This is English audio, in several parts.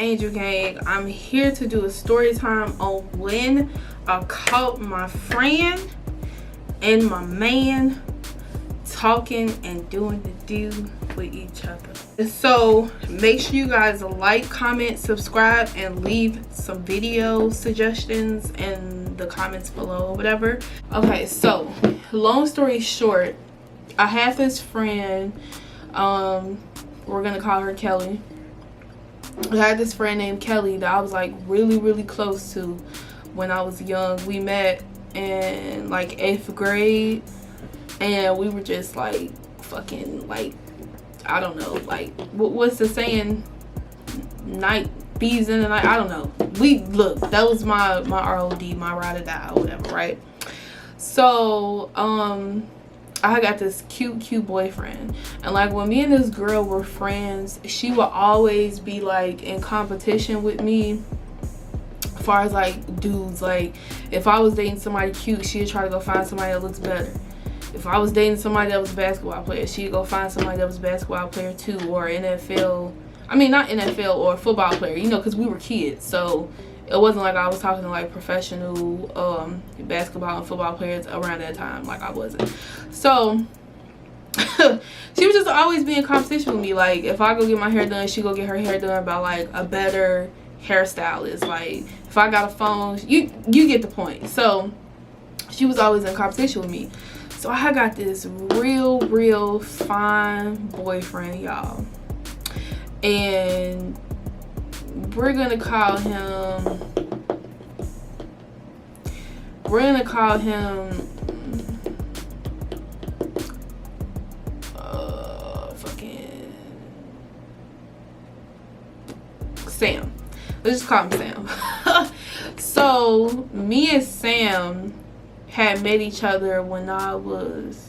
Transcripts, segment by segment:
Angel Gang. I'm here to do a story time on when I caught my friend and my man talking and doing the do with each other. So make sure you guys like, comment, subscribe, and leave some video suggestions in the comments below or whatever. Okay, so long story short, I have this friend, we're gonna call her Kelly. I had this friend named Kelly that I was like really close to when I was young. We met in like 8th grade and we were just like fucking, like, I don't know, like what's the saying, night bees in the night, I don't know. That was my ROD, my ride or die or whatever, right? So I got this cute boyfriend, and like when me and this girl were friends, she would always be like in competition with me as far as like dudes. Like if I was dating somebody cute, she'd try to go find somebody that looks better. If I was dating somebody that was a basketball player, she'd go find somebody that was a basketball player too, or NFL, I mean not NFL, or a football player, you know, because we were kids. So it wasn't like I was talking to like professional basketball and football players around that time. Like I wasn't. So she was just always being in competition with me. Like if I go get my hair done, she go get her hair done by like a better hairstylist. Like if I got a phone, you get the point. So she was always in competition with me. So I got this real fine boyfriend, y'all, and we're gonna call him fucking Sam. Let's just call him Sam. So me and Sam had met each other when I was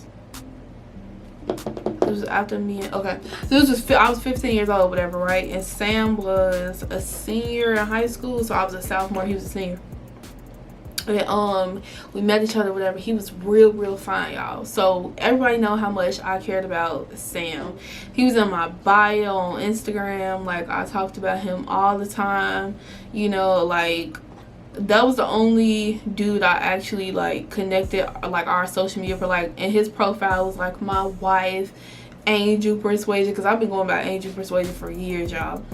after me and, okay, so I was 15 years old, whatever, right? And Sam was a senior in high school, so I was a sophomore, he was a senior. And we met each other, whatever. He was real fine, y'all. So everybody know how much I cared about Sam. He was in my bio on Instagram. Like I talked about him all the time, you know. Like that was the only dude I actually like connected like our social media for. Like, and his profile was like my wife, Angel Persuasion, because I've been going by Angel Persuasion for years, y'all.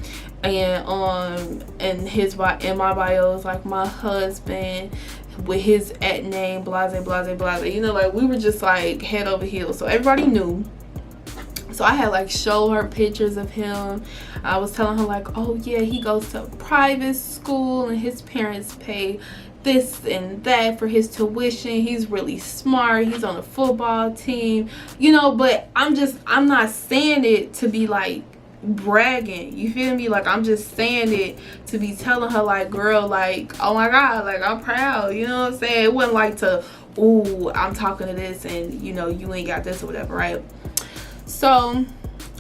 And in my bio is like my husband with his @name blase, you know. Like we were just like head over heels, so everybody knew. So I had like show her pictures of him. I was telling her like, oh yeah, he goes to private school and his parents pay this and that for his tuition. He's really smart. He's on a football team, you know. But I'm not saying it to be like bragging, you feel me? Like I'm just saying it to be telling her like, girl, like, oh my god, like I'm proud, you know what I'm saying? It wasn't like to, ooh, I'm talking to this and you know you ain't got this or whatever, right? So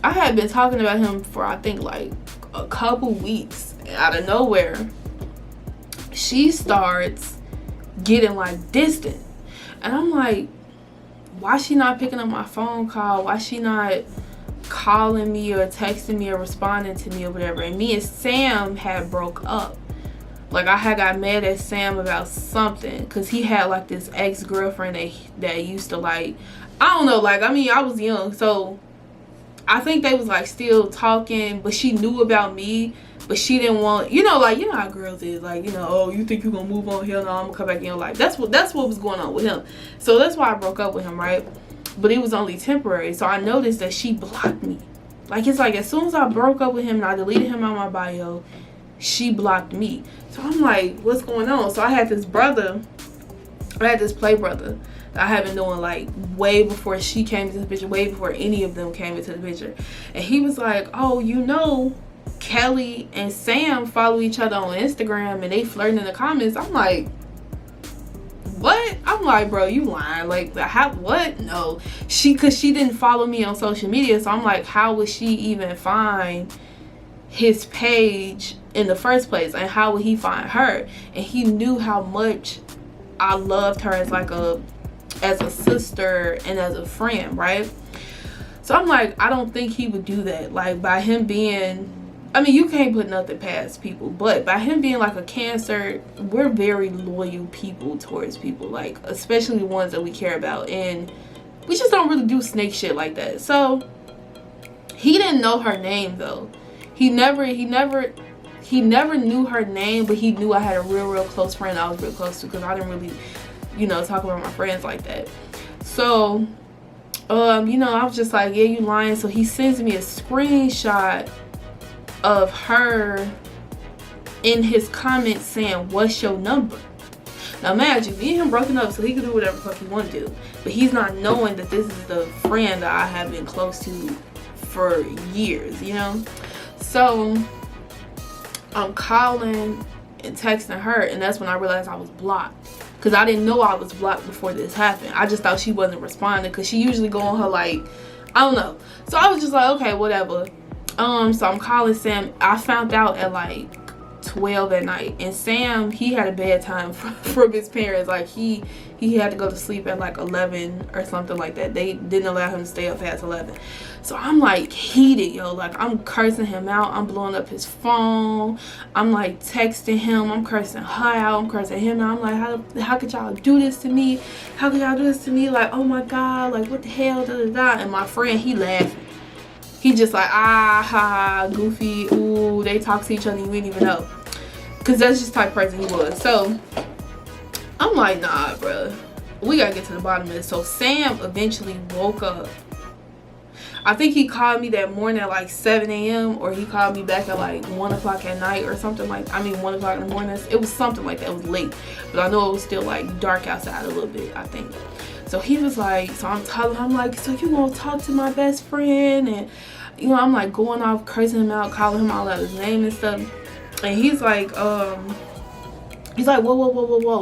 I had been talking about him for I think like a couple weeks, and out of nowhere she starts getting like distant, and I'm like, why she not picking up my phone call? Why she not calling me or texting me or responding to me or whatever? And me and Sam had broke up. Like I had got mad at Sam about something because he had like this ex-girlfriend that used to, like, I don't know, like, I mean, I was young, so I think they was like still talking, but she knew about me, but she didn't want, you know, like, you know how girls is, like, you know, oh, you think you gonna move on here? No, I'm gonna come back in your life. That's what was going on with him. So that's why I broke up with him, right? But it was only temporary. So I noticed that she blocked me. Like, it's like as soon as I broke up with him and I deleted him on my bio, she blocked me. So I'm like, what's going on? So I had this play brother that I had been doing like way before she came into the picture, way before any of them came into the picture. And he was like, oh, you know, Kelly and Sam follow each other on Instagram and they flirting in the comments. I'm like, what? I'm like, bro, you lying. Like, how? What? No, because she didn't follow me on social media. So I'm like, how would she even find his page in the first place, and how would he find her? And he knew how much I loved her as like as a sister and as a friend, right? So I'm like, I don't think he would do that. Like, by him being I mean, you can't put nothing past people, but by him being like a Cancer, we're very loyal people towards people, like especially the ones that we care about, and we just don't really do snake shit like that. So he didn't know her name though. He never knew her name, but he knew I had a real close friend I was real close to, because I didn't really, talk about my friends like that. So I was just like, yeah, you lying. So he sends me a screenshot of her in his comments saying, what's your number? Now imagine, me and him broken up so he could do whatever the fuck he want to do, but he's not knowing that this is the friend that I have been close to for years, So I'm calling and texting her, and that's when I realized I was blocked, because I didn't know I was blocked before this happened. I just thought she wasn't responding, because she usually go on her, like, I don't know. So I was just like, okay, whatever. So I'm calling Sam. I found out at like 12 at night, and Sam, he had a bad time from his parents. Like he had to go to sleep at like 11 or something like that. They didn't allow him to stay up past 11. So I'm like heated, yo. Like I'm cursing him out. I'm blowing up his phone. I'm like texting him. I'm cursing her out. I'm cursing him out. I'm like, how could y'all do this to me? How could y'all do this to me? Like, oh my God, like what the hell, da da da. And my friend, he laughing. He just like, ah, ha, goofy, ooh, they talk to each other and you didn't even know. Because that's just the type of person he was. So, I'm like, nah, bro. We got to get to the bottom of this. So, Sam eventually woke up. I think he called me that morning at like 7 a.m. or he called me back at like 1 o'clock at night or something like, 1 o'clock in the morning. It was something like that. It was late. But I know it was still like dark outside a little bit, I think. So he was like, so I'm telling him, I'm like, so you gonna talk to my best friend? And, I'm like going off, cursing him out, calling him all out his name and stuff. And he's like, whoa.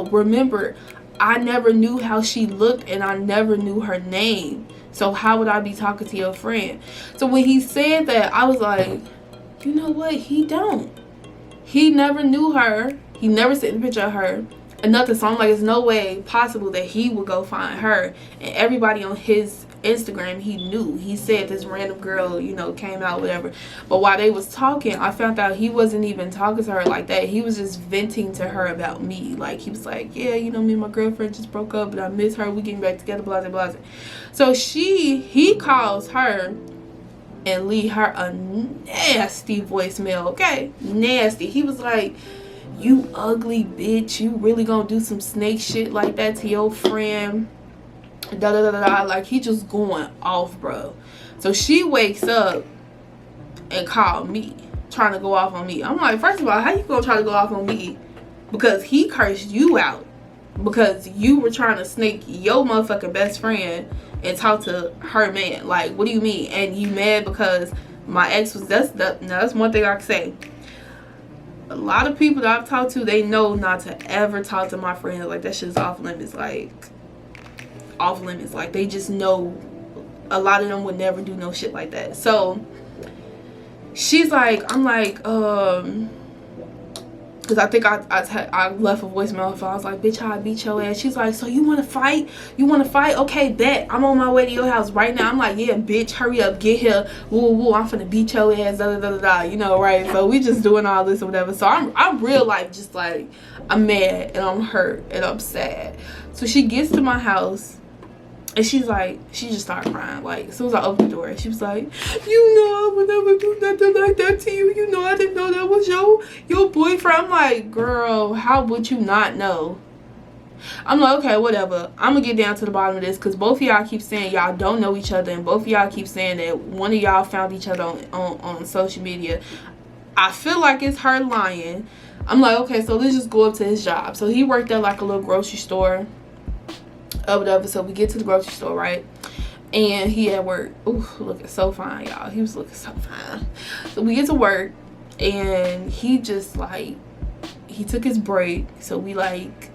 Remember, I never knew how she looked and I never knew her name. So how would I be talking to your friend? So when he said that, I was like, you know what? He don't. He never knew her. He never seen a picture of her. And nothing. So I'm like, it's no way possible that he would go find her. And everybody on his Instagram, he knew. He said this random girl, came out, whatever. But while they was talking, I found out he wasn't even talking to her like that. He was just venting to her about me. Like, he was like, yeah, me and my girlfriend just broke up, but I miss her. We getting back together, blah, blah, blah. So he calls her and leave her a nasty voicemail, okay? Nasty. He was like, you ugly bitch, you really gonna do some snake shit like that to your friend, da da da da. Like, he just going off, bro. So she wakes up and called me, trying to go off on me. I'm like, first of all, how you gonna try to go off on me? Because he cursed you out because you were trying to snake your motherfucking best friend and talk to her man. Like, what do you mean? And you mad because my ex was, that's one thing I can say. A lot of people that I've talked to, they know not to ever talk to my friends. Like, that shit's off limits. Like, off limits. Like, they just know a lot of them would never do no shit like that. So she's like, I'm like, because I think I left a voicemail. So I was like, bitch, I beat your ass. She's like, so you want to fight? You want to fight? Okay, bet. I'm on my way to your house right now. I'm like, yeah, bitch, hurry up, get here. Woo, woo, I'm finna beat your ass, da, da, da, da, right? So we just doing all this or whatever. So I'm real life just like, I'm mad and I'm hurt and I'm sad. So she gets to my house. And she's like, she just started crying. Like, as soon as I opened the door, she was like, I would never do nothing like that to you. I didn't know that was your boyfriend. I'm like, girl, how would you not know? I'm like, okay, whatever. I'm going to get down to the bottom of this because both of y'all keep saying y'all don't know each other. And both of y'all keep saying that one of y'all found each other on social media. I feel like it's her lying. I'm like, okay, so let's just go up to his job. So he worked at like a little grocery store. Whatever. So we get to the grocery store, right? And he at work. Ooh, looking so fine, y'all. He was looking so fine. So we get to work, and he just like, he took his break. So we like